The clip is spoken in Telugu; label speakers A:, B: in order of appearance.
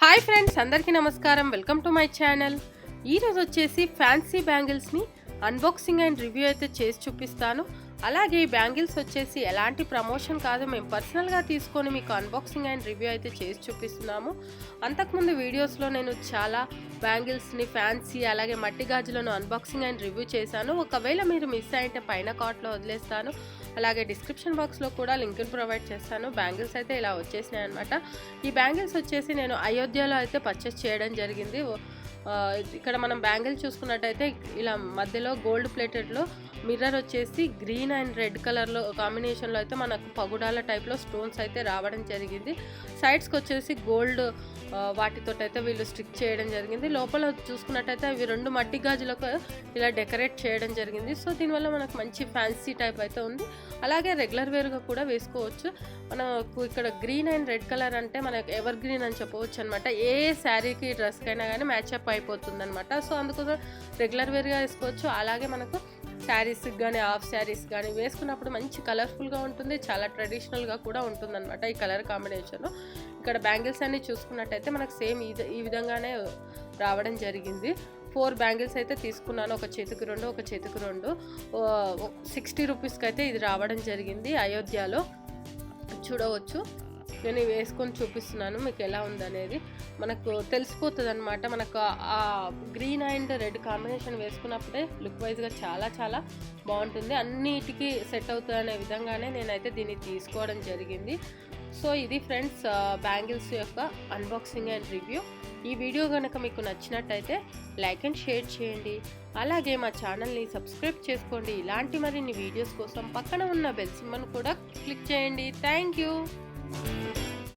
A: హాయ్ ఫ్రెండ్స్, అందరికీ నమస్కారం. Welcome to my channel. ఈరోజు వచ్చేసి ఫ్యాన్సీ బ్యాంగిల్స్ని అన్బాక్సింగ్ అండ్ రివ్యూ అయితే చేసి చూపిస్తాను. అలాగే ఈ బ్యాంగిల్స్ వచ్చేసి ఎలాంటి ప్రమోషన్ కాదు, మేము పర్సనల్గా తీసుకొని మీకు అన్బాక్సింగ్ అండ్ రివ్యూ అయితే చేసి చూపిస్తున్నాము. అంతకుముందు వీడియోస్లో నేను చాలా బ్యాంగిల్స్ని ఫ్యాన్సీ అలాగే మట్టి గాజులను అన్బాక్సింగ్ అండ్ రివ్యూ చేశాను. ఒకవేళ మీరు మిస్ అయితే పైన కార్ట్లో వదిలేస్తాను, అలాగే డిస్క్రిప్షన్ బాక్స్లో కూడా లింక్ని ప్రొవైడ్ చేస్తాను. బ్యాంగిల్స్ అయితే ఇలా వచ్చేసినాయి అనమాట. ఈ బ్యాంగిల్స్ వచ్చేసి నేను అయోధ్యలో అయితే పర్చేస్ చేయడం జరిగింది. ఇక్కడ మనం బ్యాంగిల్ చూసుకున్నట్టయితే ఇలా మధ్యలో గోల్డ్ ప్లేటెడ్లో మిర్రర్ వచ్చేసి గ్రీన్ అండ్ రెడ్ కలర్లో కాంబినేషన్లో అయితే మనకు పగుడాల టైప్లో స్టోన్స్ అయితే రావడం జరిగింది. సైడ్స్కి వచ్చేసి గోల్డ్ వాటితో అయితే వీళ్ళు స్టిక్ చేయడం జరిగింది. లోపల చూసుకున్నట్టయితే ఇవి రెండు మట్టి గాజులకు ఇలా డెకరేట్ చేయడం జరిగింది. సో దీనివల్ల మనకు మంచి ఫ్యాన్సీ టైప్ అయితే ఉంది. అలాగే రెగ్యులర్ వేర్గా కూడా వేసుకోవచ్చు. మనకు ఇక్కడ గ్రీన్ అండ్ రెడ్ కలర్ అంటే మనకు ఎవర్ గ్రీన్ అని చెప్పవచ్చు అనమాట. ఏ శారీకి డ్రెస్కైనా కానీ మ్యాచ్అప్ అయిపోతుంది అనమాట. సో అందుకోసం రెగ్యులర్ వేర్గా వేసుకోవచ్చు. అలాగే మనకు శారీస్కి కానీ హాఫ్ శారీస్ కానీ వేసుకున్నప్పుడు మంచి కలర్ఫుల్గా ఉంటుంది, చాలా ట్రెడిషనల్గా కూడా ఉంటుందన్నమాట ఈ కలర్ కాంబినేషన్. ఇక్కడ బ్యాంగిల్స్ అన్ని చూసుకున్నట్టయితే మనకు సేమ్ ఈ విధంగానే రావడం జరిగింది. 4 బ్యాంగిల్స్ అయితే తీసుకున్నాను. ఒక చేతికి 2, ఒక చేతికి 2. 60 రూపీస్కి అయితే ఇది రావడం జరిగింది. అయోధ్యలో చూడవచ్చు. నేను వేసుకొని చూపిస్తున్నాను మీకు ఎలా ఉందనేది. మనకు తెలిసిపోతుంది అనమాట. మనకు ఆ గ్రీన్ అండ్ రెడ్ కాంబినేషన్ వేసుకున్నప్పుడే లుక్ వైజ్గా చాలా చాలా బాగుంటుంది. అన్నిటికీ సెట్ అవుతుంది అనే విధంగానే నేనైతే దీన్ని తీసుకోవడం జరిగింది. సో ఇది ఫ్రెండ్స్ బ్యాంగిల్స్ యొక్క అన్బాక్సింగ్ అండ్ రివ్యూ. ఈ వీడియో కనుక మీకు నచ్చినట్టయితే లైక్ అండ్ షేర్ చేయండి. అలాగే మా ఛానల్ని సబ్స్క్రైబ్ చేసుకోండి. ఇలాంటి మరిన్ని వీడియోస్ కోసం పక్కన ఉన్న బెల్ సింబల్ని కూడా క్లిక్ చేయండి. Thank you.